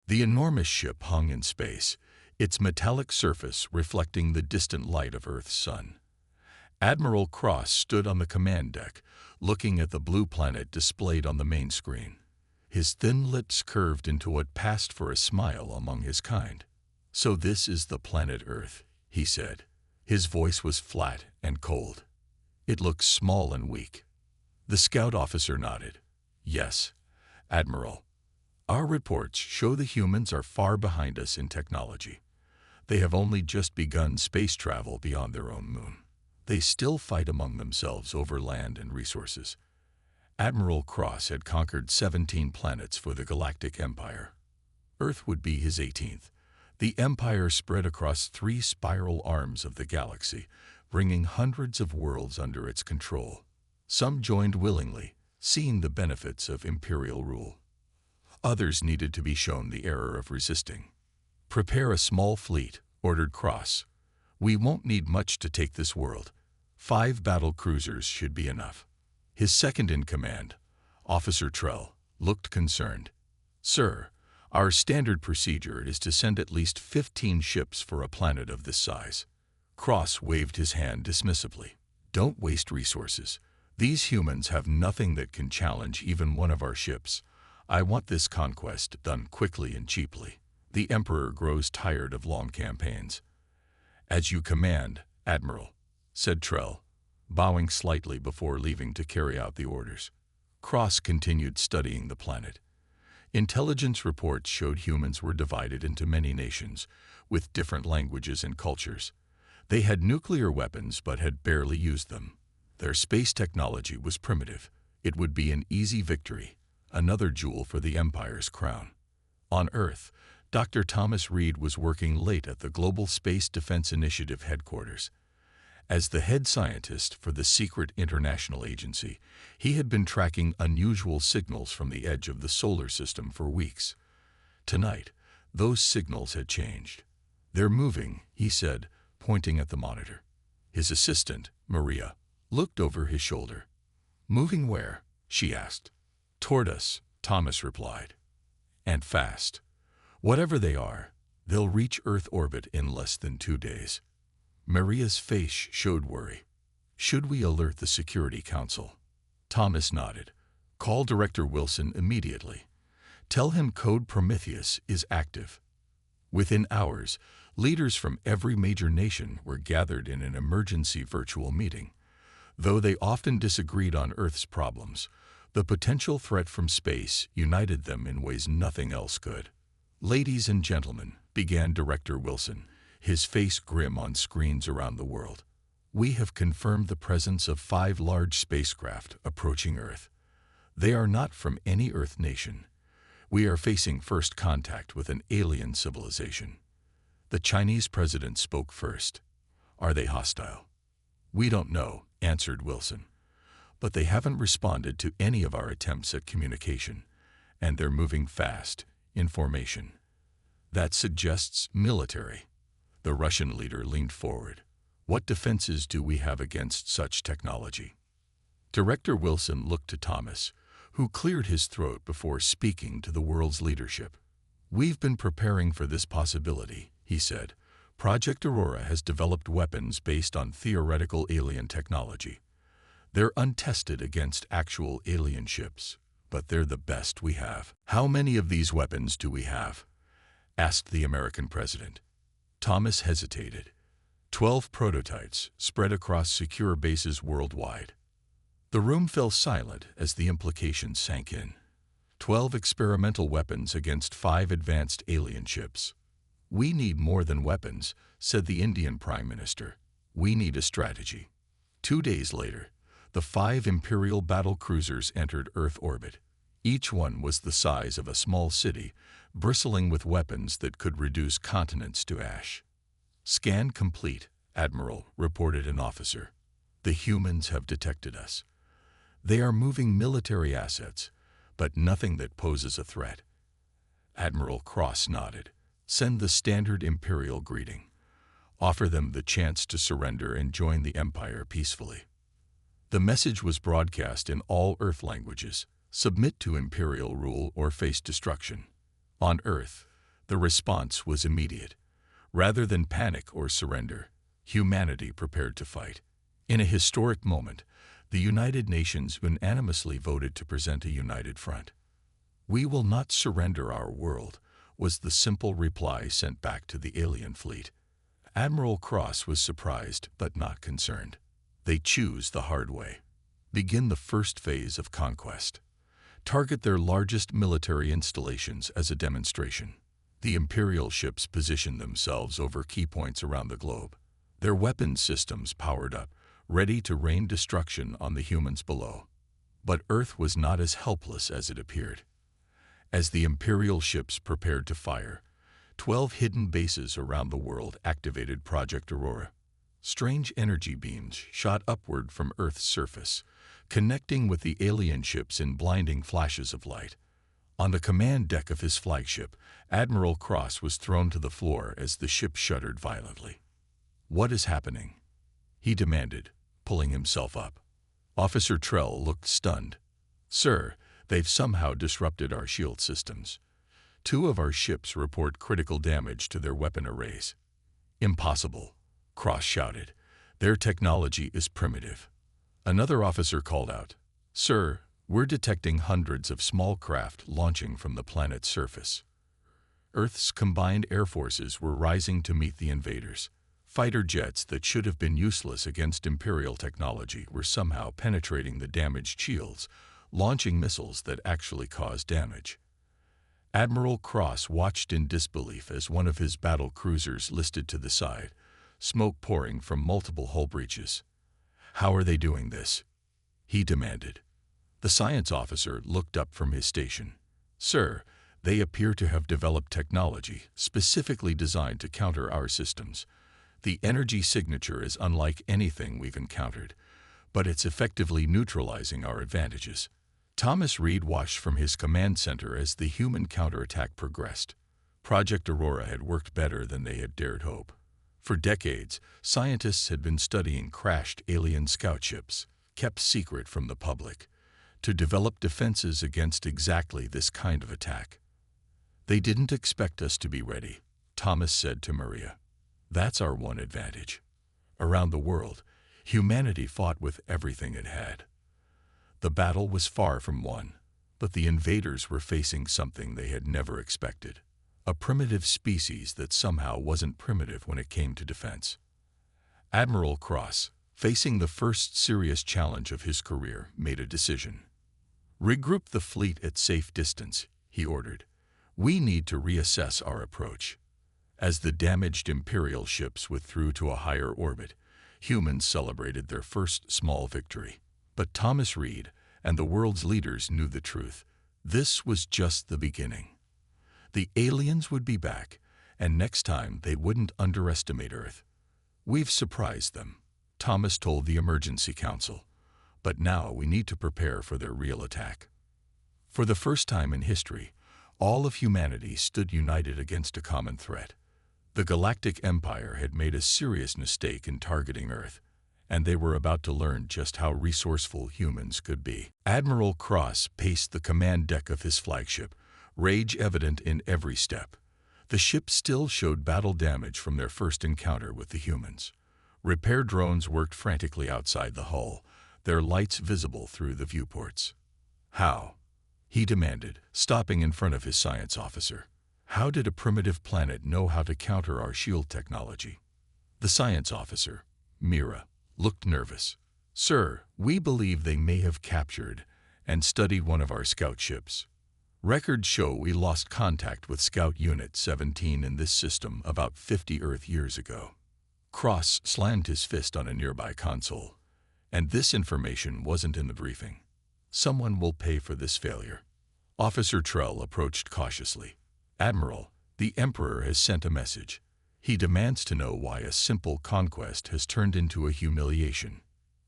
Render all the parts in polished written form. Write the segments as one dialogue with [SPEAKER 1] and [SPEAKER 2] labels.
[SPEAKER 1] The enormous ship hung in space, its metallic surface reflecting the distant light of Earth's sun. Admiral Cross stood on the command deck, looking at the blue planet displayed on the main screen. His thin lips curved into what passed for a smile among his kind. "So this is the planet Earth," he said. His voice was flat and cold. "It looks small and weak." The scout officer nodded. "Yes, Admiral. Our reports show the humans are far behind us in technology. They have only just begun space travel beyond their own moon. They still fight among themselves over land and resources." Admiral Cross had conquered 17 planets for the Galactic Empire. Earth would be his 18th. The Empire spread across 3 spiral arms of the galaxy, bringing hundreds of worlds under its control. Some joined willingly, seeing the benefits of Imperial rule. Others needed to be shown the error of resisting. "Prepare a small fleet," ordered Cross. "We won't need much to take this world. 5 battle cruisers should be enough." His second-in-command, Officer Trell, looked concerned. "Sir, our standard procedure is to send at least 15 ships for a planet of this size." Cross waved his hand dismissively. "Don't waste resources. These humans have nothing that can challenge even one of our ships. I want this conquest done quickly and cheaply. The Emperor grows tired of long campaigns." "As you command, Admiral," said Trell, bowing slightly before leaving to carry out the orders. Cross continued studying the planet. Intelligence reports showed humans were divided into many nations, with different languages and cultures. They had nuclear weapons but had barely used them. Their space technology was primitive. It would be an easy victory, another jewel for the Empire's crown. On Earth, Dr. Thomas Reed was working late at the Global Space Defense Initiative headquarters. As the head scientist for the secret international agency, he had been tracking unusual signals from the edge of the solar system for weeks. Tonight, those signals had changed. "They're moving," he said, pointing at the monitor. His assistant, Maria, looked over his shoulder. "Moving where?" she asked. "Toward us," Thomas replied. "And fast. Whatever they are, they'll reach Earth orbit in less than 2 days." Maria's face showed worry. "Should we alert the Security Council?" Thomas nodded. "Call Director Wilson immediately. Tell him Code Prometheus is active." Within hours, leaders from every major nation were gathered in an emergency virtual meeting. Though they often disagreed on Earth's problems, the potential threat from space united them in ways nothing else could. "Ladies and gentlemen," began Director Wilson, his face grim on screens around the world, "we have confirmed the presence of 5 large spacecraft approaching Earth. They are not from any Earth nation. We are facing first contact with an alien civilization." The Chinese president spoke first. "Are they hostile?" "We don't know," answered Wilson. "But they haven't responded to any of our attempts at communication, and they're moving fast, in formation. That suggests military." The Russian leader leaned forward. "What defenses do we have against such technology?" Director Wilson looked to Thomas, who cleared his throat before speaking to the world's leadership. "We've been preparing for this possibility," he said. "Project Aurora has developed weapons based on theoretical alien technology. They're untested against actual alien ships, but they're the best we have." "How many of these weapons do we have?" asked the American president. Thomas hesitated. 12 prototypes spread across secure bases worldwide. The room fell silent as the implications sank in. 12 experimental weapons against 5 advanced alien ships. "We need more than weapons," said the Indian Prime Minister. "We need a strategy." 2 days later, the 5 Imperial battle cruisers entered Earth orbit. Each one was the size of a small city, bristling with weapons that could reduce continents to ash. "Scan complete," Admiral, reported an officer. "The humans have detected us. They are moving military assets, but nothing that poses a threat." Admiral Cross nodded. "Send the standard Imperial greeting. Offer them the chance to surrender and join the Empire peacefully." The message was broadcast in all Earth languages. Submit to Imperial rule or face destruction. On Earth, The response was immediate. Rather than panic or surrender, humanity prepared to fight. In a historic moment, the United Nations unanimously voted to present a united front. "We will not surrender our world," was the simple reply sent back to the alien fleet. Admiral Cross was surprised but not concerned. They choose the hard way. Begin the first phase of conquest. Target their largest military installations as a demonstration. The Imperial ships positioned themselves over key points around the globe. Their weapons systems powered up, ready to rain destruction on the humans below. But Earth was not as helpless as it appeared. As the Imperial ships prepared to fire, 12 hidden bases around the world activated Project Aurora. Strange energy beams shot upward from Earth's surface, connecting with the alien ships in blinding flashes of light. On the command deck of his flagship, Admiral Cross was thrown to the floor as the ship shuddered violently. "What is happening?" he demanded, pulling himself up. Officer Trell looked stunned. "Sir, they've somehow disrupted our shield systems. 2 of our ships report critical damage to their weapon arrays." "Impossible," Cross shouted. "Their technology is primitive." Another officer called out, "Sir, we're detecting hundreds of small craft launching from the planet's surface." Earth's combined air forces were rising to meet the invaders. Fighter jets that should have been useless against Imperial technology were somehow penetrating the damaged shields, launching missiles that actually caused damage. Admiral Cross watched in disbelief as one of his battle cruisers listed to the side, smoke pouring from multiple hull breaches. "How are they doing this?" he demanded. The science officer looked up from his station. "Sir, they appear to have developed technology specifically designed to counter our systems. The energy signature is unlike anything we've encountered, but it's effectively neutralizing our advantages." Thomas Reed watched from his command center as the human counterattack progressed. Project Aurora had worked better than they had dared hope. For decades, scientists had been studying crashed alien scout ships, kept secret from the public, to develop defenses against exactly this kind of attack. "They didn't expect us to be ready," Thomas said to Maria. "That's our one advantage." Around the world, humanity fought with everything it had. The battle was far from won, but the invaders were facing something they had never expected. A primitive species that somehow wasn't primitive when it came to defense. Admiral Cross, facing the first serious challenge of his career, made a decision. "Regroup the fleet at safe distance," he ordered. "We need to reassess our approach." As the damaged Imperial ships withdrew to a higher orbit, humans celebrated their first small victory. But Thomas Reed and the world's leaders knew the truth. This was just the beginning. The aliens would be back, and next time they wouldn't underestimate Earth. "We've surprised them," Thomas told the Emergency Council. "But now we need to prepare for their real attack." For the first time in history, all of humanity stood united against a common threat. The Galactic Empire had made a serious mistake in targeting Earth, and they were about to learn just how resourceful humans could be. Admiral Cross paced the command deck of his flagship, rage evident in every step. The ship still showed battle damage from their first encounter with the humans. Repair drones worked frantically outside the hull, their lights visible through the viewports. "How?" he demanded, stopping in front of his science officer. "How did a primitive planet know how to counter our shield technology?" The science officer, Mira, looked nervous. "Sir, we believe they may have captured and studied one of our scout ships. Records show we lost contact with Scout Unit 17 in this system about 50 Earth years ago." Cross slammed his fist on a nearby console. "And this information wasn't in the briefing. Someone will pay for this failure." Officer Trell approached cautiously. "Admiral, the Emperor has sent a message. He demands to know why a simple conquest has turned into a humiliation."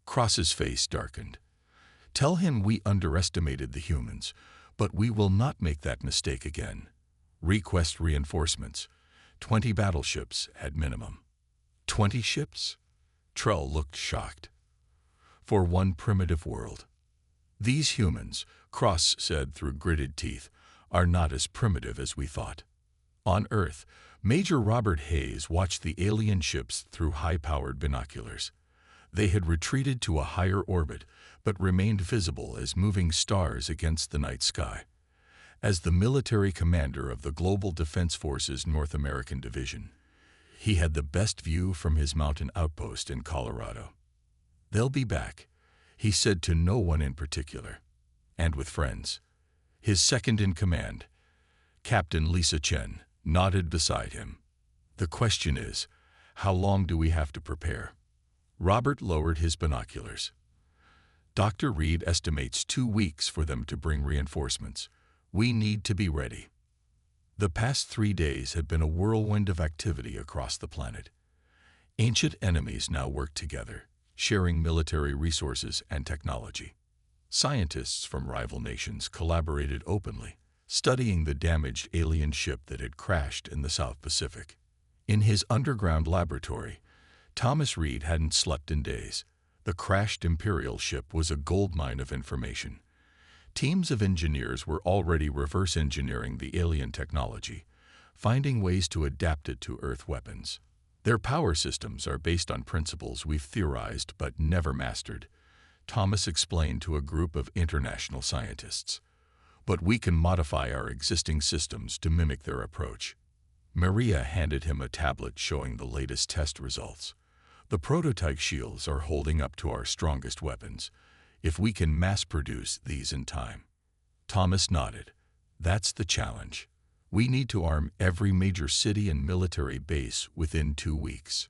[SPEAKER 1] Cross's face darkened. "Tell him we underestimated the humans, but we will not make that mistake again. Request reinforcements. 20 battleships at minimum." 20 ships? Trell looked shocked. "For one primitive world. These humans," Cross said through gritted teeth, "are not as primitive as we thought." On Earth, Major Robert Hayes watched the alien ships through high-powered binoculars. They had retreated to a higher orbit, but remained visible as moving stars against the night sky. As the military commander of the Global Defense Forces North American Division, he had the best view from his mountain outpost in Colorado. "They'll be back," he said to no one in particular, and with friends. His second-in-command, Captain Lisa Chen, nodded beside him. "The question is, how long do we have to prepare?" Robert lowered his binoculars. "Dr. Reed estimates 2 weeks for them to bring reinforcements. We need to be ready." The past 3 days had been a whirlwind of activity across the planet. Ancient enemies now worked together, sharing military resources and technology. Scientists from rival nations collaborated openly, studying the damaged alien ship that had crashed in the South Pacific. In his underground laboratory, Thomas Reed hadn't slept in days. The crashed Imperial ship was a goldmine of information. Teams of engineers were already reverse engineering the alien technology, finding ways to adapt it to Earth weapons. "Their power systems are based on principles we've theorized but never mastered," Thomas explained to a group of international scientists. "But we can modify our existing systems to mimic their approach." Maria handed him a tablet showing the latest test results. "The prototype shields are holding up to our strongest weapons, if we can mass-produce these in time." Thomas nodded. "That's the challenge. We need to arm every major city and military base within 2 weeks."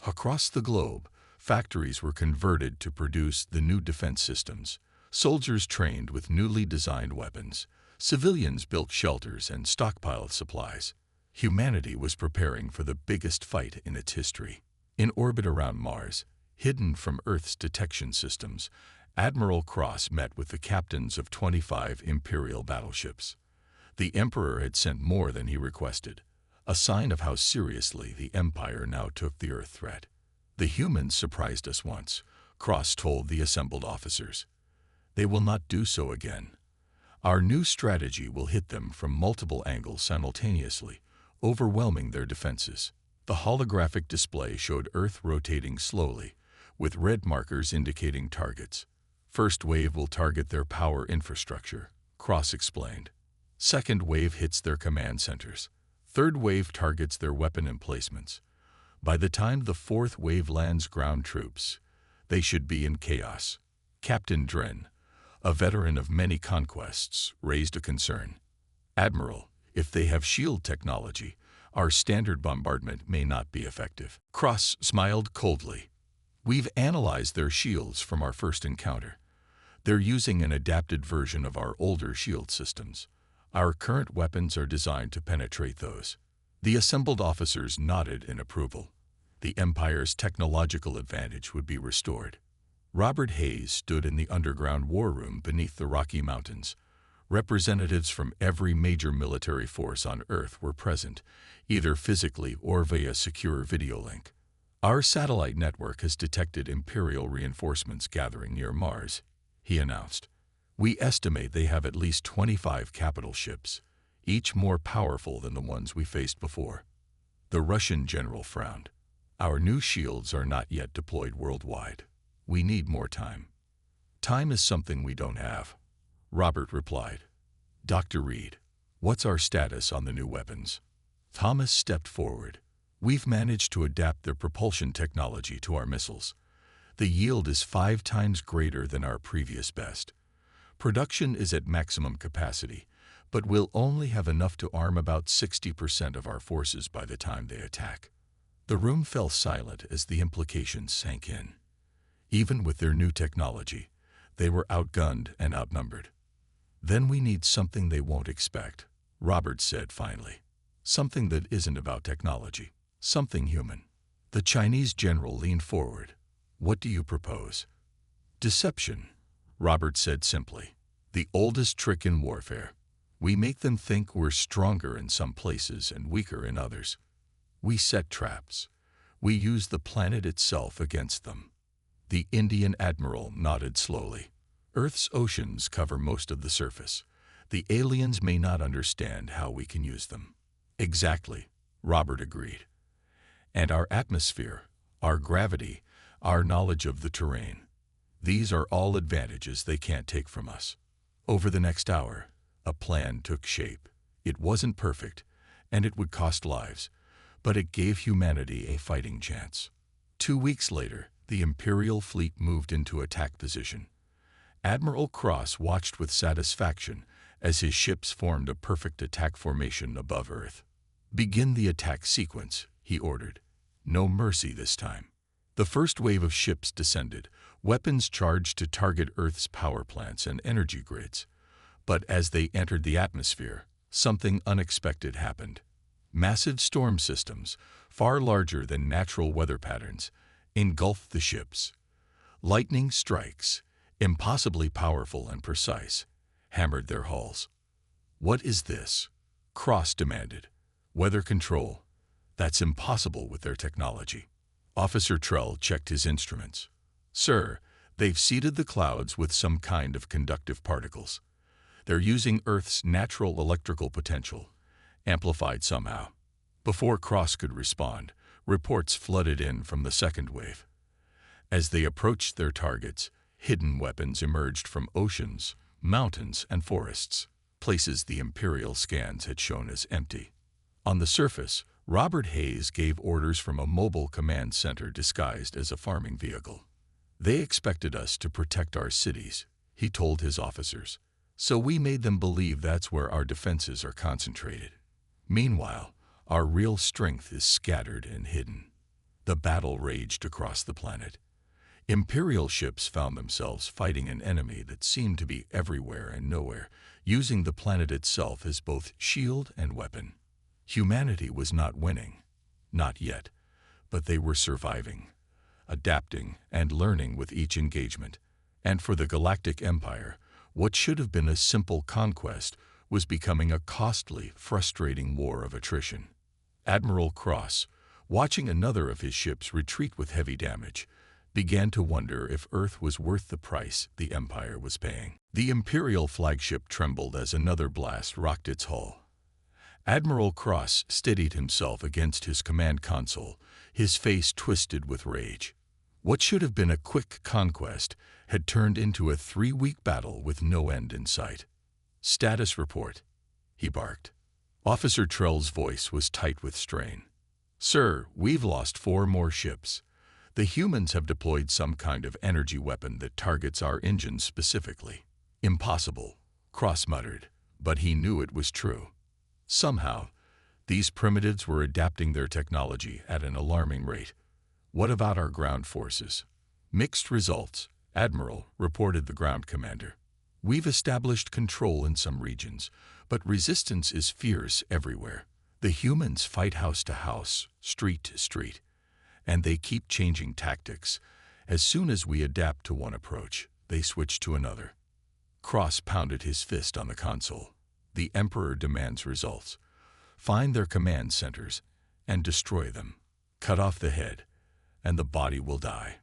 [SPEAKER 1] Across the globe, factories were converted to produce the new defense systems. Soldiers trained with newly designed weapons. Civilians built shelters and stockpiled supplies. Humanity was preparing for the biggest fight in its history. In orbit around Mars, hidden from Earth's detection systems, Admiral Cross met with the captains of 25 Imperial battleships. The Emperor had sent more than he requested, a sign of how seriously the Empire now took the Earth threat. "The humans surprised us once," Cross told the assembled officers. "They will not do so again. Our new strategy will hit them from multiple angles simultaneously, overwhelming their defenses." The holographic display showed Earth rotating slowly, with red markers indicating targets. "First wave will target their power infrastructure," Cross explained. "Second wave hits their command centers. Third wave targets their weapon emplacements. By the time the fourth wave lands ground troops, they should be in chaos." Captain Dren, a veteran of many conquests, raised a concern. "Admiral, if they have shield technology, our standard bombardment may not be effective." Cross smiled coldly. "We've analyzed their shields from our first encounter. They're using an adapted version of our older shield systems. Our current weapons are designed to penetrate those." The assembled officers nodded in approval. The Empire's technological advantage would be restored. Robert Hayes stood in the underground war room beneath the Rocky Mountains. Representatives from every major military force on Earth were present, either physically or via secure video link. "Our satellite network has detected Imperial reinforcements gathering near Mars," he announced. "We estimate they have at least 25 capital ships, each more powerful than the ones we faced before." The Russian general frowned. "Our new shields are not yet deployed worldwide. We need more time." "Time is something we don't have," Robert replied. "Dr. Reed, what's our status on the new weapons?" Thomas stepped forward. "We've managed to adapt their propulsion technology to our missiles. The yield is 5 times greater than our previous best. Production is at maximum capacity, but we'll only have enough to arm about 60% of our forces by the time they attack." The room fell silent as the implications sank in. Even with their new technology, they were outgunned and outnumbered. "Then we need something they won't expect," Robert said finally. "Something that isn't about technology. Something human." The Chinese general leaned forward. "What do you propose?" "Deception," Robert said simply. "The oldest trick in warfare. We make them think we're stronger in some places and weaker in others. We set traps. We use the planet itself against them." The Indian admiral nodded slowly. "Earth's oceans cover most of the surface. The aliens may not understand how we can use them. Exactly, Robert agreed. And our atmosphere, our gravity, our knowledge of the terrain. These are all advantages they can't take from us. Over the next hour, a plan took shape. It wasn't perfect, and it would cost lives, but it gave humanity a fighting chance. 2 weeks later, the Imperial fleet moved into attack position. Admiral Cross watched with satisfaction as his ships formed a perfect attack formation above Earth. "Begin the attack sequence," he ordered. "No mercy this time." The first wave of ships descended, weapons charged to target Earth's power plants and energy grids. But as they entered the atmosphere, something unexpected happened. Massive storm systems, far larger than natural weather patterns, engulfed the ships. Lightning strikes, impossibly powerful and precise, hammered their hulls. "What is this?" Cross demanded. "Weather control. That's impossible with their technology." Officer Trell checked his instruments. "Sir, they've seeded the clouds with some kind of conductive particles. They're using Earth's natural electrical potential, amplified somehow." Before Cross could respond, reports flooded in from the second wave. As they approached their targets, hidden weapons emerged from oceans, mountains, and forests, places the Imperial scans had shown as empty. On the surface, Robert Hayes gave orders from a mobile command center disguised as a farming vehicle. "They expected us to protect our cities," he told his officers, "so we made them believe that's where our defenses are concentrated. Meanwhile, our real strength is scattered and hidden." The battle raged across the planet. Imperial ships found themselves fighting an enemy that seemed to be everywhere and nowhere, using the planet itself as both shield and weapon. Humanity was not winning, not yet, but they were surviving, adapting, and learning with each engagement. And for the Galactic Empire, what should have been a simple conquest was becoming a costly, frustrating war of attrition. Admiral Cross, watching another of his ships retreat with heavy damage, began to wonder if Earth was worth the price the Empire was paying. The Imperial flagship trembled as another blast rocked its hull. Admiral Cross steadied himself against his command console, his face twisted with rage. What should have been a quick conquest had turned into a 3-week battle with no end in sight. "Status report," he barked. Officer Trell's voice was tight with strain. "Sir, we've lost 4 more ships. The humans have deployed some kind of energy weapon that targets our engines specifically." "Impossible," Cross muttered, but he knew it was true. Somehow, these primitives were adapting their technology at an alarming rate. "What about our ground forces?" "Mixed results, Admiral," reported the ground commander. "We've established control in some regions, but resistance is fierce everywhere. The humans fight house to house, street to street, and they keep changing tactics. As soon as we adapt to one approach, they switch to another." Cross pounded his fist on the console. "The Emperor demands results. Find their command centers and destroy them. Cut off the head, and the body will die."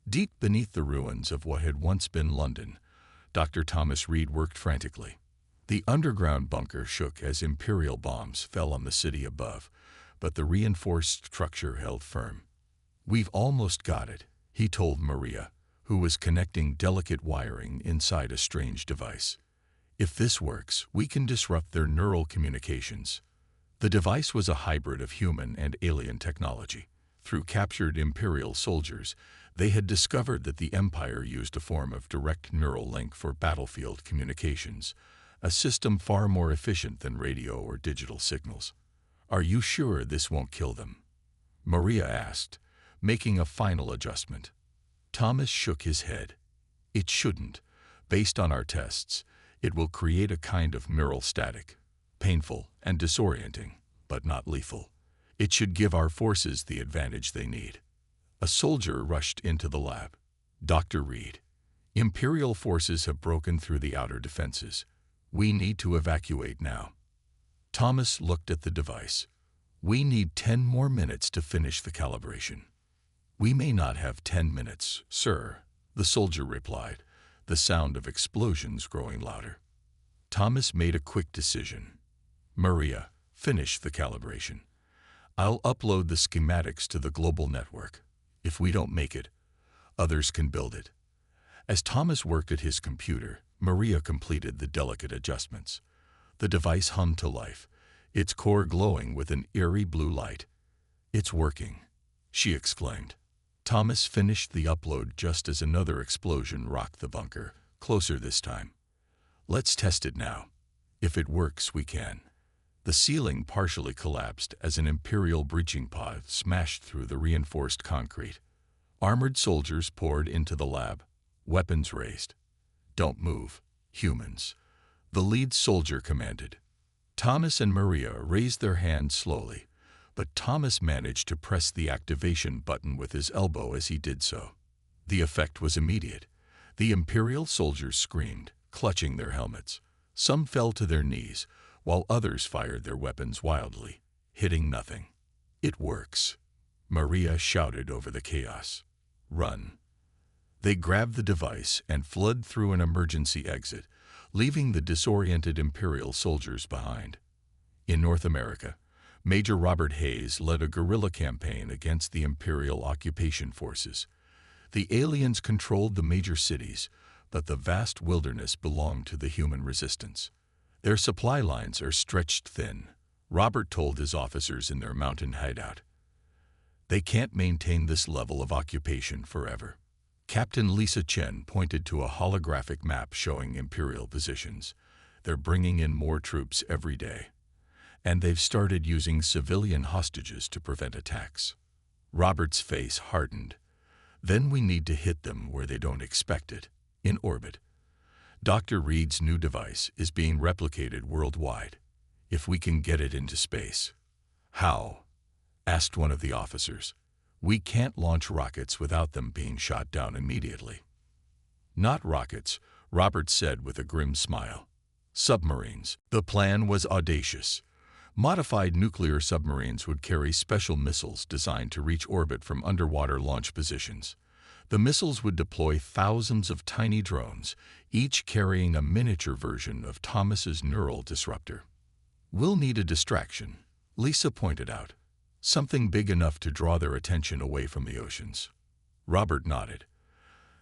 [SPEAKER 1] Deep beneath the ruins of what had once been London, Dr. Thomas Reed worked frantically. The underground bunker shook as Imperial bombs fell on the city above, but the reinforced structure held firm. "We've almost got it," he told Maria, who was connecting delicate wiring inside a strange device. "If this works, we can disrupt their neural communications." The device was a hybrid of human and alien technology. Through captured Imperial soldiers, they had discovered that the Empire used a form of direct neural link for battlefield communications, a system far more efficient than radio or digital signals. "Are you sure this won't kill them?" Maria asked, making a final adjustment. Thomas shook his head. "It shouldn't. Based on our tests, it will create a kind of neural static, painful and disorienting, but not lethal. It should give our forces the advantage they need." A soldier rushed into the lab. "Dr. Reed, Imperial forces have broken through the outer defenses. We need to evacuate now." Thomas looked at the device. "We need 10 more minutes to finish the calibration." "We may not have 10 minutes, sir," the soldier replied, the sound of explosions growing louder. Thomas made a quick decision. "Maria, finish the calibration. I'll upload the schematics to the global network. If we don't make it, others can build it." As Thomas worked at his computer, Maria completed the delicate adjustments. The device hummed to life, its core glowing with an eerie blue light. "It's working," she exclaimed. Thomas finished the upload just as another explosion rocked the bunker, closer this time. "Let's test it now. If it works, we can." The ceiling partially collapsed as an Imperial breaching pod smashed through the reinforced concrete. Armored soldiers poured into the lab, weapons raised. "Don't move, humans," the lead soldier commanded. Thomas and Maria raised their hands slowly, but Thomas managed to press the activation button with his elbow as he did so. The effect was immediate. The Imperial soldiers screamed, clutching their helmets. Some fell to their knees, while others fired their weapons wildly, hitting nothing. "It works," Maria shouted over the chaos. "Run." They grabbed the device and fled through an emergency exit, leaving the disoriented Imperial soldiers behind. In North America, Major Robert Hayes led a guerrilla campaign against the Imperial occupation forces. The aliens controlled the major cities, but the vast wilderness belonged to the human resistance. "Their supply lines are stretched thin," Robert told his officers in their mountain hideout. "They can't maintain this level of occupation forever." Captain Lisa Chen pointed to a holographic map showing Imperial positions. "They're bringing in more troops every day. And they've started using civilian hostages to prevent attacks." Robert's face hardened. "Then we need to hit them where they don't expect it, in orbit. Dr. Reed's new device is being replicated worldwide. If we can get it into space." "How?" asked one of the officers. "We can't launch rockets without them being shot down immediately." "Not rockets," Robert said with a grim smile. "Submarines." The plan was audacious. Modified nuclear submarines would carry special missiles designed to reach orbit from underwater launch positions. The missiles would deploy thousands of tiny drones, each carrying a miniature version of Thomas's neural disruptor. "We'll need a distraction," Lisa pointed out. "Something big enough to draw their attention away from the oceans." Robert nodded.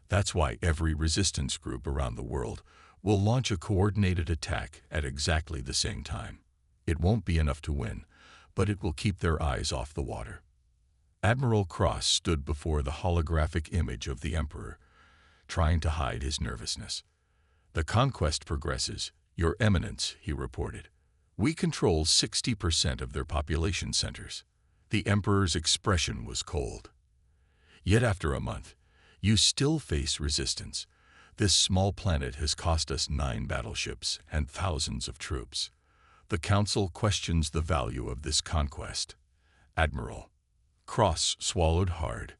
[SPEAKER 1] "That's why every resistance group around the world will launch a coordinated attack at exactly the same time. It won't be enough to win, but it will keep their eyes off the water." Admiral Cross stood before the holographic image of the Emperor, trying to hide his nervousness. "The conquest progresses, Your Eminence," he reported. "We control 60% of their population centers." The Emperor's expression was cold. "Yet after a month, you still face resistance. This small planet has cost us 9 battleships and thousands of troops. The Council questions the value of this conquest." Admiral Cross swallowed hard.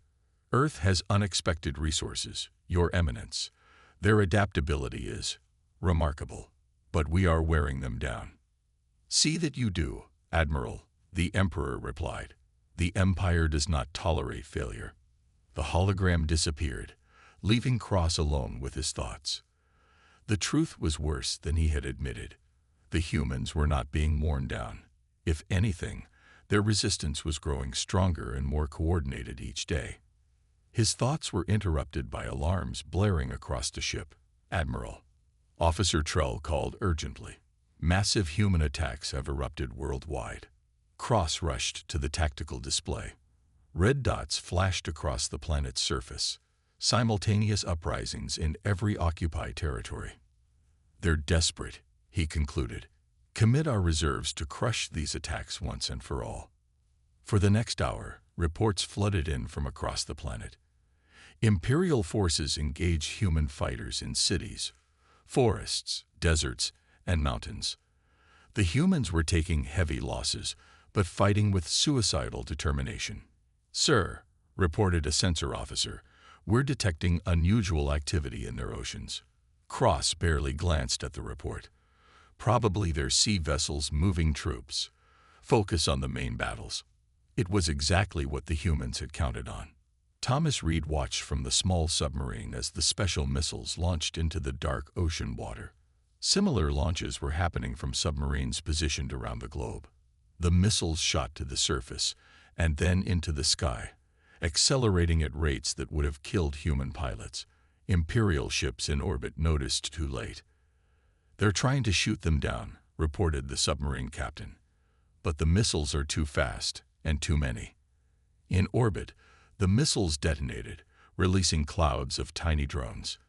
[SPEAKER 1] "Earth has unexpected resources, Your Eminence. Their adaptability is remarkable, but we are wearing them down." "See that you do, Admiral," the Emperor replied. "The Empire does not tolerate failure." The hologram disappeared, leaving Cross alone with his thoughts. The truth was worse than he had admitted. The humans were not being worn down. If anything, their resistance was growing stronger and more coordinated each day. His thoughts were interrupted by alarms blaring across the ship. "Admiral," Officer Trell called urgently. "Massive human attacks have erupted worldwide." Cross rushed to the tactical display. Red dots flashed across the planet's surface, simultaneous uprisings in every occupied territory. "They're desperate," he concluded. "Commit our reserves to crush these attacks once and for all." For the next hour, reports flooded in from across the planet. Imperial forces engaged human fighters in cities, forests, deserts, and mountains. The humans were taking heavy losses, but fighting with suicidal determination. "Sir," reported a sensor officer, "we're detecting unusual activity in their oceans." Cross barely glanced at the report. "Probably their sea vessels moving troops. Focus on the main battles." It was exactly what the humans had counted on. Thomas Reed watched from the small submarine as the special missiles launched into the dark ocean water. Similar launches were happening from submarines positioned around the globe. The missiles shot to the surface and then into the sky, accelerating at rates that would have killed human pilots. Imperial ships in orbit noticed too late. "They're trying to shoot them down," reported the submarine captain. "But the missiles are too fast and too many." In orbit, the missiles detonated, releasing clouds of tiny drones.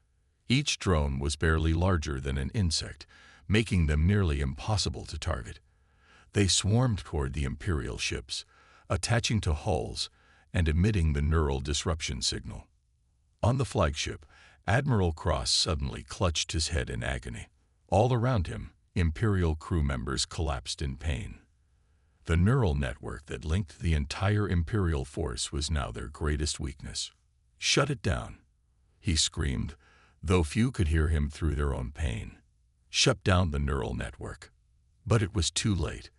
[SPEAKER 1] Each drone was barely larger than an insect, making them nearly impossible to target. They swarmed toward the Imperial ships, attaching to hulls and emitting the neural disruption signal. On the flagship, Admiral Cross suddenly clutched his head in agony. All around him, Imperial crew members collapsed in pain. The neural network that linked the entire Imperial force was now their greatest weakness. "Shut it down," he screamed, though few could hear him through their own pain. "Shut down the neural network." But it was too late.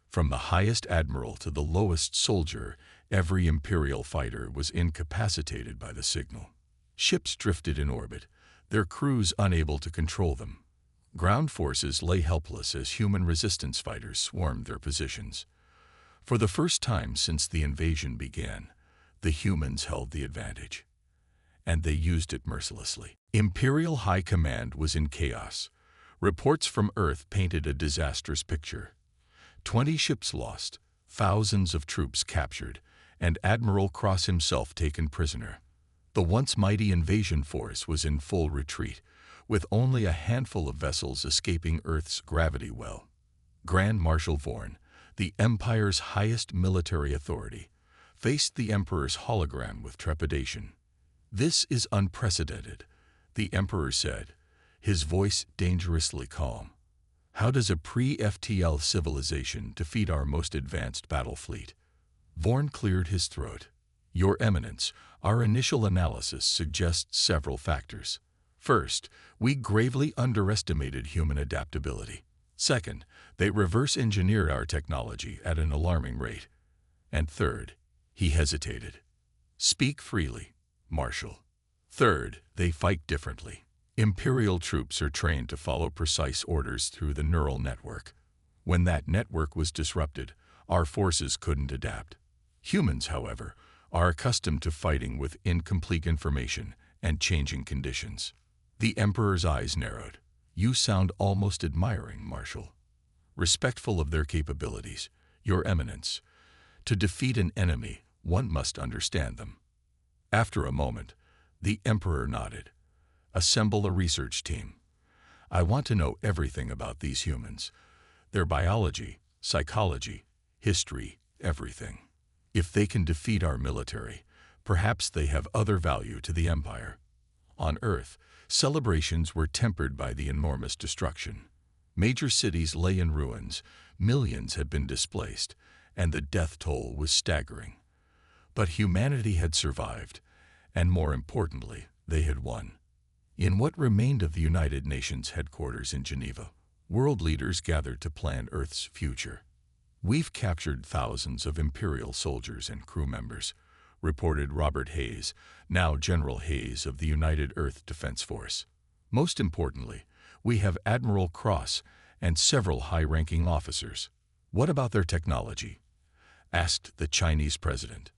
[SPEAKER 1] From the highest admiral to the lowest soldier, every Imperial fighter was incapacitated by the signal. Ships drifted in orbit, their crews unable to control them. Ground forces lay helpless as human resistance fighters swarmed their positions. For the first time since the invasion began, the humans held the advantage. And they used it mercilessly. Imperial High Command was in chaos. Reports from Earth painted a disastrous picture. 20 ships lost, thousands of troops captured, and Admiral Cross himself taken prisoner. The once mighty invasion force was in full retreat, with only a handful of vessels escaping Earth's gravity well. Grand Marshal Vorn, the Empire's highest military authority, faced the Emperor's hologram with trepidation. "This is unprecedented," the Emperor said, his voice dangerously calm. "How does a pre-FTL civilization defeat our most advanced battle fleet?" Vorn cleared his throat. "Your Eminence, our initial analysis suggests several factors. First, we gravely underestimated human adaptability. Second, they reverse-engineered our technology at an alarming rate. And third," he hesitated. "Speak freely, Marshal. Third, they fight differently. Imperial troops are trained to follow precise orders through the neural network. When that network was disrupted, our forces couldn't adapt. Humans, however, are accustomed to fighting with incomplete information and changing conditions." The Emperor's eyes narrowed. "You sound almost admiring, Marshal. Respectful of their capabilities, Your Eminence. To defeat an enemy, one must understand them." After a moment, the Emperor nodded. "Assemble a research team. I want to know everything about these humans. Their biology, psychology, history, everything. If they can defeat our military, perhaps they have other value to the Empire." On Earth, celebrations were tempered by the enormous destruction. Major cities lay in ruins, millions had been displaced, and the death toll was staggering. But humanity had survived, and more importantly, they had won. In what remained of the United Nations headquarters in Geneva, world leaders gathered to plan Earth's future. "We've captured thousands of Imperial soldiers and crew members," reported Robert Hayes, now General Hayes of the United Earth Defense Force. "Most importantly, we have Admiral Cross and several high-ranking officers." "What about their technology?" asked the Chinese president.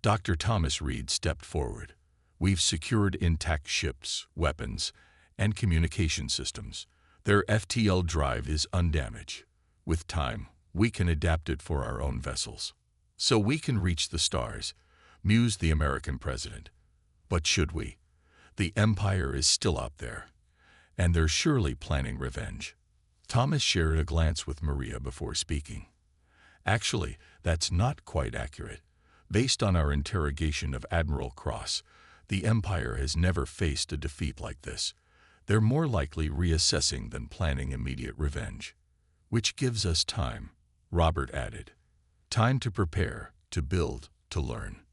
[SPEAKER 1] Dr. Thomas Reed stepped forward. "We've secured intact ships, weapons, and communication systems. Their FTL drive is undamaged. With time, we can adapt it for our own vessels. So we can reach the stars," mused the American president. "But should we? The Empire is still out there, and they're surely planning revenge." Thomas shared a glance with Maria before speaking. "Actually, that's not quite accurate. Based on our interrogation of Admiral Cross, the Empire has never faced a defeat like this. They're more likely reassessing than planning immediate revenge." "Which gives us time," Robert added. "Time to prepare, to build, to learn."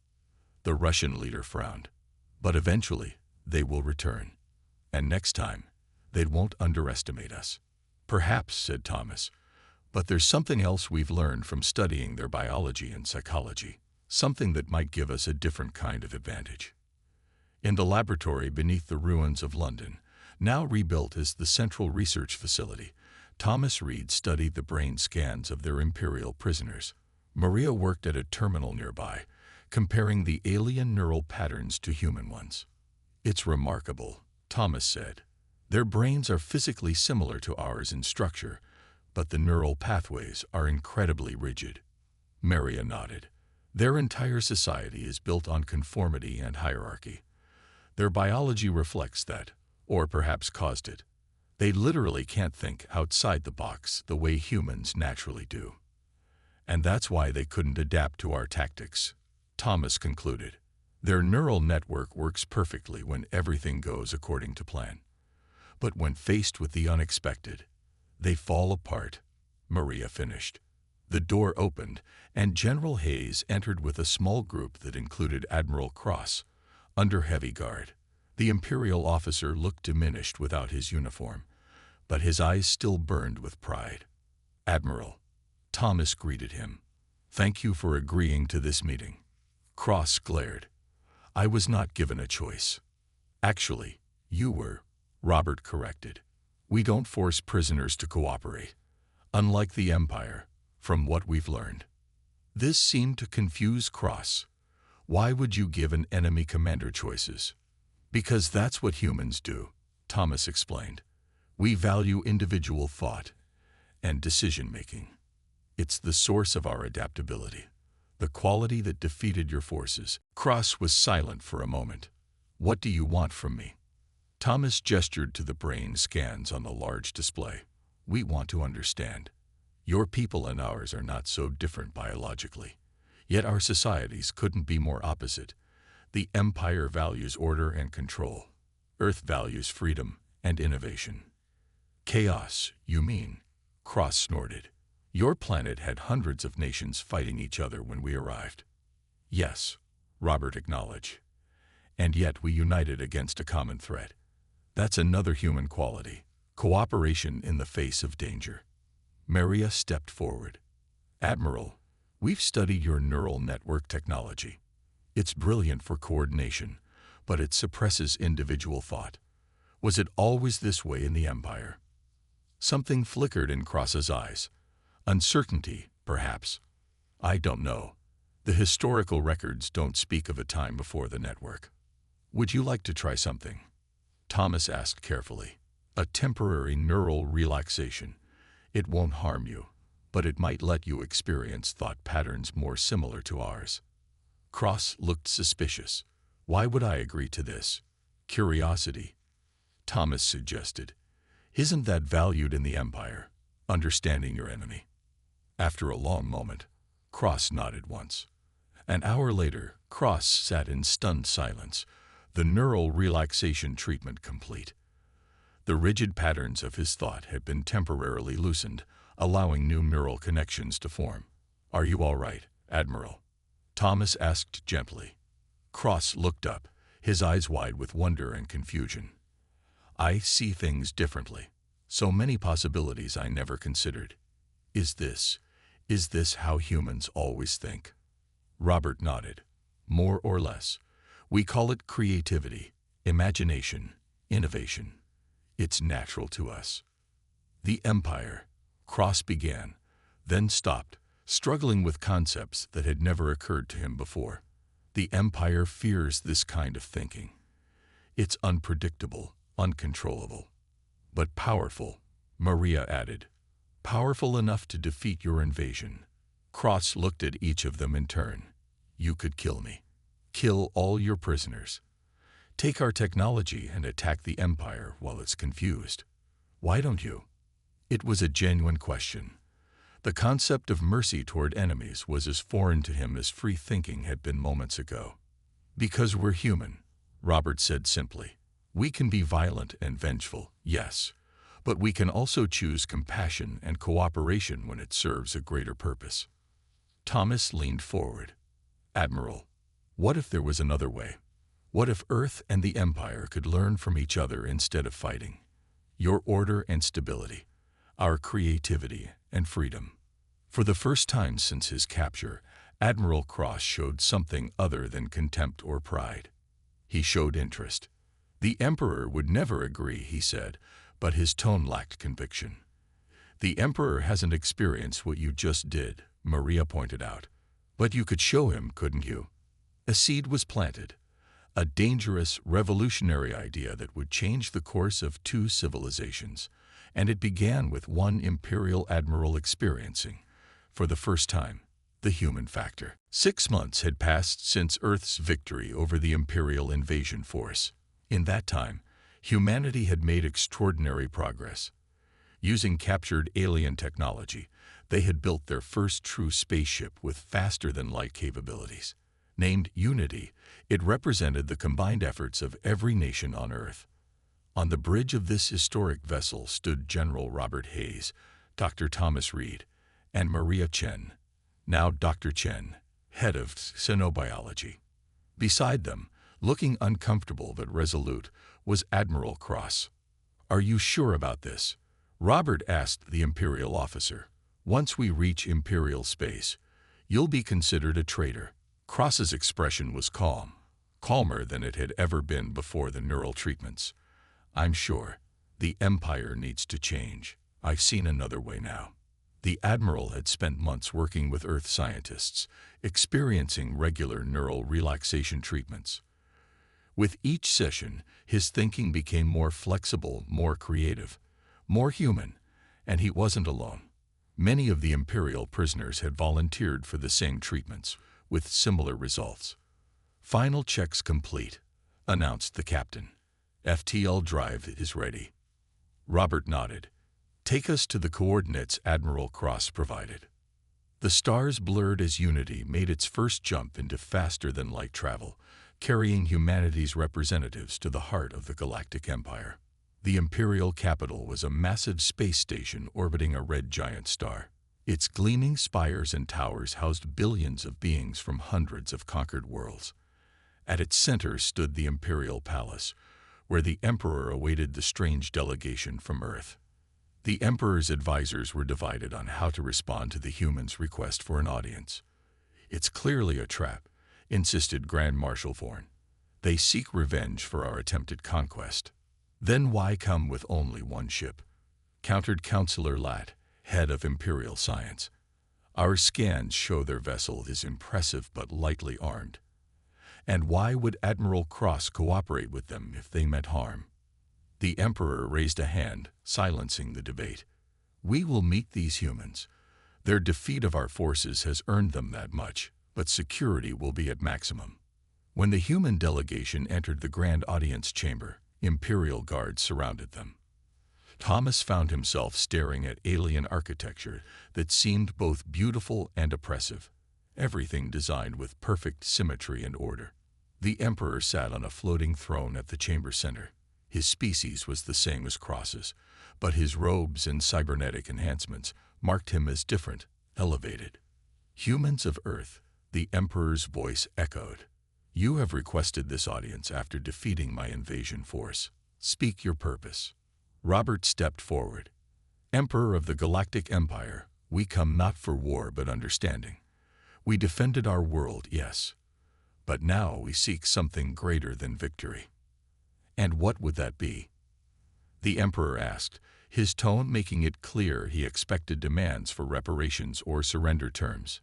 [SPEAKER 1] The Russian leader frowned. "But eventually, they will return. And next time, they won't underestimate us." "Perhaps," said Thomas. "But there's something else we've learned from studying their biology and psychology. Something that might give us a different kind of advantage." In the laboratory beneath the ruins of London, now rebuilt as the Central Research Facility, Thomas Reed studied the brain scans of their Imperial prisoners. Maria worked at a terminal nearby, comparing the alien neural patterns to human ones. "It's remarkable," Thomas said. "Their brains are physically similar to ours in structure, but the neural pathways are incredibly rigid." Maria nodded. "Their entire society is built on conformity and hierarchy. Their biology reflects that, or perhaps caused it. They literally can't think outside the box the way humans naturally do. And that's why they couldn't adapt to our tactics," Thomas concluded. "Their neural network works perfectly when everything goes according to plan. But when faced with the unexpected, they fall apart," Maria finished. The door opened, and General Hayes entered with a small group that included Admiral Cross, under heavy guard. The Imperial officer looked diminished without his uniform, but his eyes still burned with pride. "Admiral," Thomas greeted him. "Thank you for agreeing to this meeting." Cross glared. "I was not given a choice." "Actually, you were," Robert corrected. "We don't force prisoners to cooperate, unlike the Empire, from what we've learned." This seemed to confuse Cross. "Why would you give an enemy commander choices?" "Because that's what humans do," Thomas explained. "We value individual thought and decision-making. It's the source of our adaptability, the quality that defeated your forces." Cross was silent for a moment. "What do you want from me?" Thomas gestured to the brain scans on the large display. "We want to understand. Your people and ours are not so different biologically, yet our societies couldn't be more opposite. The Empire values order and control. Earth values freedom and innovation." "Chaos, you mean?" Cross snorted. "Your planet had hundreds of nations fighting each other when we arrived." "Yes," Robert acknowledged. "And yet we united against a common threat. That's another human quality, cooperation in the face of danger." Maria stepped forward. "Admiral, we've studied your neural network technology. It's brilliant for coordination, but it suppresses individual thought. Was it always this way in the Empire?" Something flickered in Cross's eyes. "Uncertainty, perhaps. I don't know. The historical records don't speak of a time before the network." "Would you like to try something?" Thomas asked carefully. "A temporary neural relaxation. It won't harm you, but it might let you experience thought patterns more similar to ours." Cross looked suspicious. "Why would I agree to this?" "Curiosity," Thomas suggested. "Isn't that valued in the Empire, understanding your enemy?" After a long moment, Cross nodded once. An hour later, Cross sat in stunned silence, the neural relaxation treatment complete. The rigid patterns of his thought had been temporarily loosened, allowing new neural connections to form. "Are you all right, Admiral?" Thomas asked gently. Cross looked up, his eyes wide with wonder and confusion. "I see things differently. So many possibilities I never considered. Is this how humans always think?" Robert nodded. "More or less. We call it creativity, imagination, innovation. It's natural to us." "The Empire," Cross began, then stopped, struggling with concepts that had never occurred to him before. "The Empire fears this kind of thinking. It's unpredictable, uncontrollable. But powerful," Maria added. "Powerful enough to defeat your invasion." Cross looked at each of them in turn. "You could kill me. Kill all your prisoners. Take our technology and attack the Empire while it's confused. Why don't you?" It was a genuine question. The concept of mercy toward enemies was as foreign to him as free thinking had been moments ago. "Because we're human," Robert said simply. "We can be violent and vengeful, yes, but we can also choose compassion and cooperation when it serves a greater purpose." Thomas leaned forward. "Admiral, what if there was another way? What if Earth and the Empire could learn from each other instead of fighting? Your order and stability, our creativity and freedom." For the first time since his capture, Admiral Cross showed something other than contempt or pride. He showed interest. "The Emperor would never agree," he said, but his tone lacked conviction. The Emperor hasn't experienced what you just did, Maria pointed out. But you could show him, couldn't you? A seed was planted, a dangerous, revolutionary idea that would change the course of two civilizations, and it began with one Imperial admiral experiencing, for the first time, the human factor. 6 months had passed since Earth's victory over the Imperial invasion force. In that time, humanity had made extraordinary progress. Using captured alien technology, they had built their first true spaceship with faster-than-light capabilities. Named Unity, it represented the combined efforts of every nation on Earth. On the bridge of this historic vessel stood General Robert Hayes, Dr. Thomas Reed, and Maria Chen, now Dr. Chen, head of xenobiology. Beside them, looking uncomfortable but resolute, was Admiral Cross. "Are you sure about this?" Robert asked the Imperial officer. "Once we reach Imperial space, you'll be considered a traitor." Cross's expression was calm, calmer than it had ever been before the neural treatments. "I'm sure. The Empire needs to change. I've seen another way now." The Admiral had spent months working with Earth scientists, experiencing regular neural relaxation treatments. With each session, his thinking became more flexible, more creative, more human, and he wasn't alone. Many of the Imperial prisoners had volunteered for the same treatments, with similar results. "Final checks complete," announced the captain. "FTL drive is ready." Robert nodded. "Take us to the coordinates Admiral Cross provided." The stars blurred as Unity made its first jump into faster-than-light travel, carrying humanity's representatives to the heart of the Galactic Empire. The Imperial capital was a massive space station orbiting a red giant star. Its gleaming spires and towers housed billions of beings from hundreds of conquered worlds. At its center stood the Imperial Palace, where the Emperor awaited the strange delegation from Earth. The Emperor's advisors were divided on how to respond to the humans' request for an audience. "It's clearly a trap," insisted Grand Marshal Vorn. "They seek revenge for our attempted conquest." "Then why come with only one ship?" countered Councillor Lat, head of Imperial Science. "Our scans show their vessel is impressive but lightly armed. And why would Admiral Cross cooperate with them if they meant harm?" The Emperor raised a hand, silencing the debate. "We will meet these humans. Their defeat of our forces has earned them that much, but security will be at maximum." When the human delegation entered the grand audience chamber, Imperial guards surrounded them. Thomas found himself staring at alien architecture that seemed both beautiful and oppressive, everything designed with perfect symmetry and order. The Emperor sat on a floating throne at the chamber center. His species was the same as Cross's, but his robes and cybernetic enhancements marked him as different, elevated. "Humans of Earth," the Emperor's voice echoed. "You have requested this audience after defeating my invasion force. Speak your purpose." Robert stepped forward. "Emperor of the Galactic Empire, we come not for war but understanding. We defended our world, yes, but now we seek something greater than victory." "And what would that be?" the Emperor asked, his tone making it clear he expected demands for reparations or surrender terms.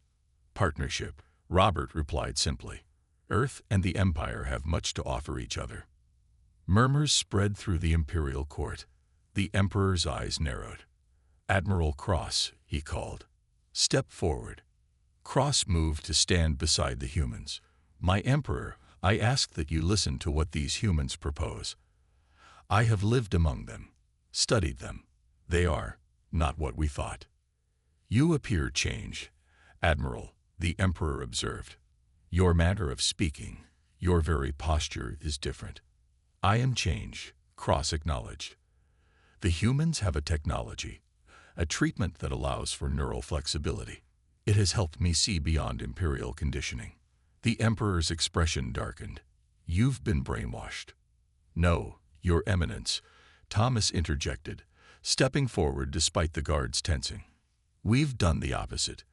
[SPEAKER 1] "Partnership," Robert replied simply. "Earth and the Empire have much to offer each other." Murmurs spread through the Imperial court. The Emperor's eyes narrowed. "Admiral Cross," he called. "Step forward." Cross moved to stand beside the humans. "My Emperor, I ask that you listen to what these humans propose. I have lived among them, studied them. They are not what we thought." "You appear changed, Admiral," the Emperor observed. "Your manner of speaking, your very posture is different." "I am changed," Cross acknowledged. "The humans have a technology, a treatment that allows for neural flexibility. It has helped me see beyond Imperial conditioning." The Emperor's expression darkened. "You've been brainwashed." "No, Your Eminence," Thomas interjected, stepping forward despite the guards tensing. "We've done the opposite.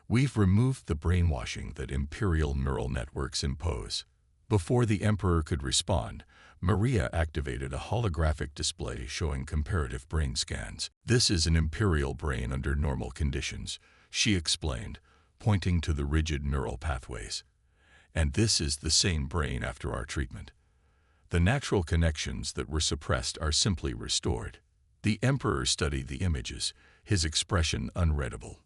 [SPEAKER 1] We've removed the brainwashing that Imperial neural networks impose. Before the Emperor could respond, Maria activated a holographic display showing comparative brain scans. "This is an Imperial brain under normal conditions," she explained, pointing to the rigid neural pathways. "And this is the same brain after our treatment. The natural connections that were suppressed are simply restored." The Emperor studied the images, his expression unreadable.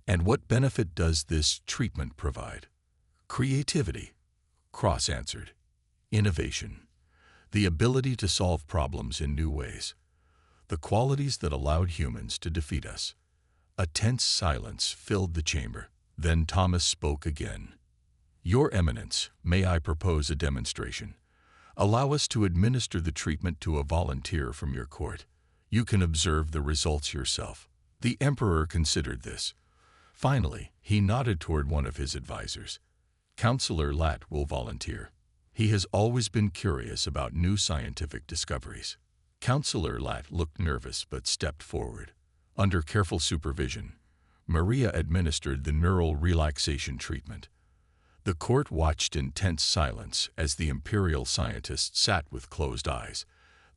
[SPEAKER 1] "And what benefit does this treatment provide?" "Creativity," Cross answered. "Innovation. The ability to solve problems in new ways. The qualities that allowed humans to defeat us." A tense silence filled the chamber. Then Thomas spoke again. "Your Eminence, may I propose a demonstration? Allow us to administer the treatment to a volunteer from your court. You can observe the results yourself." The Emperor considered this. Finally, he nodded toward one of his advisors. "Counselor Lat will volunteer. He has always been curious about new scientific discoveries." Counselor Lat looked nervous but stepped forward. Under careful supervision, Maria administered the neural relaxation treatment. The court watched in tense silence as the Imperial scientist sat with closed eyes,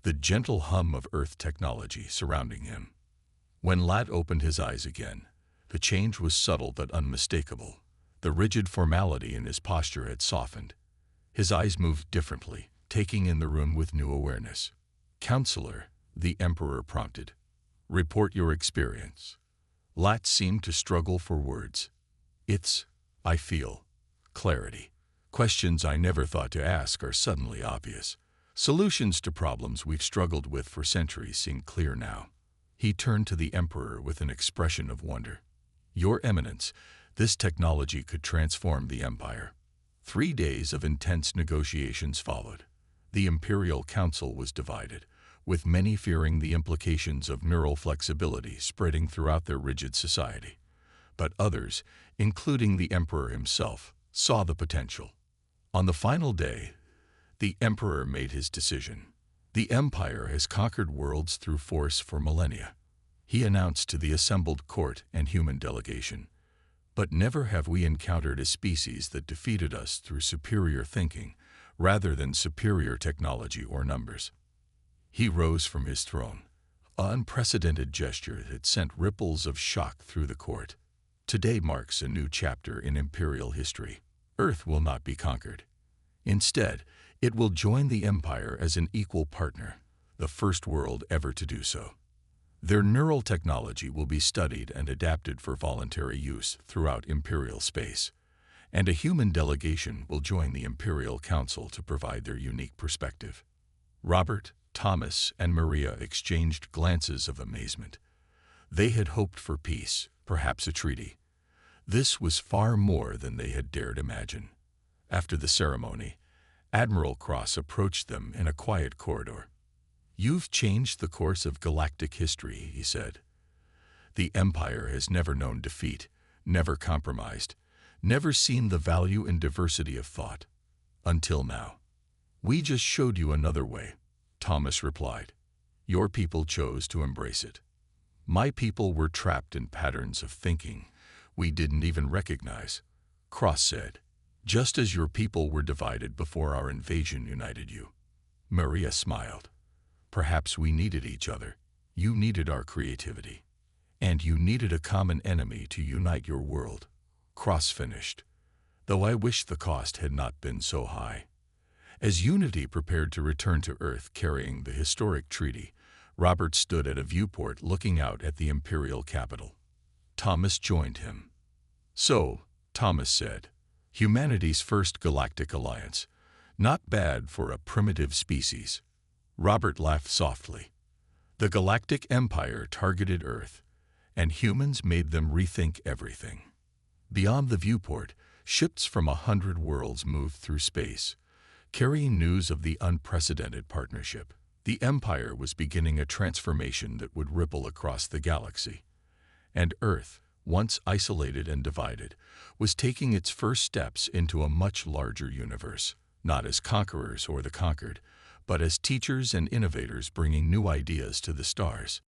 [SPEAKER 1] the gentle hum of Earth technology surrounding him. When Lat opened his eyes again, the change was subtle but unmistakable. The rigid formality in his posture had softened. His eyes moved differently, taking in the room with new awareness. "Counselor," the Emperor prompted, "report your experience." Lat seemed to struggle for words. I feel, clarity. Questions I never thought to ask are suddenly obvious. Solutions to problems we've struggled with for centuries seem clear now." He turned to the Emperor with an expression of wonder. "Your Eminence, this technology could transform the Empire." 3 days of intense negotiations followed. The Imperial Council was divided, with many fearing the implications of neural flexibility spreading throughout their rigid society. But others, including the Emperor himself, saw the potential. On the final day, the Emperor made his decision. "The Empire has conquered worlds through force for millennia," he announced to the assembled court and human delegation. "But never have we encountered a species that defeated us through superior thinking, rather than superior technology or numbers." He rose from his throne, an unprecedented gesture that sent ripples of shock through the court. "Today marks a new chapter in Imperial history. Earth will not be conquered. Instead, it will join the Empire as an equal partner, the first world ever to do so. Their neural technology will be studied and adapted for voluntary use throughout Imperial space, and a human delegation will join the Imperial Council to provide their unique perspective." Robert, Thomas, and Maria exchanged glances of amazement. They had hoped for peace, perhaps a treaty. This was far more than they had dared imagine. After the ceremony, Admiral Cross approached them in a quiet corridor. "You've changed the course of galactic history," he said. "The Empire has never known defeat, never compromised, never seen the value in diversity of thought. Until now. We just showed you another way," Thomas replied. "Your people chose to embrace it. My people were trapped in patterns of thinking we didn't even recognize," Cross said. "Just as your people were divided before our invasion united you." Maria smiled. "Perhaps we needed each other. You needed our creativity. And you needed a common enemy to unite your world," Cross finished. "Though I wish the cost had not been so high." As Unity prepared to return to Earth carrying the historic treaty, Robert stood at a viewport looking out at the Imperial capital. Thomas joined him. "So," Thomas said, "humanity's first galactic alliance. Not bad for a primitive species." Robert laughed softly. "The Galactic Empire targeted Earth, and humans made them rethink everything." Beyond the viewport, ships from 100 worlds moved through space, carrying news of the unprecedented partnership. The Empire was beginning a transformation that would ripple across the galaxy. And Earth, once isolated and divided, was taking its first steps into a much larger universe, not as conquerors or the conquered, but as teachers and innovators bringing new ideas to the stars.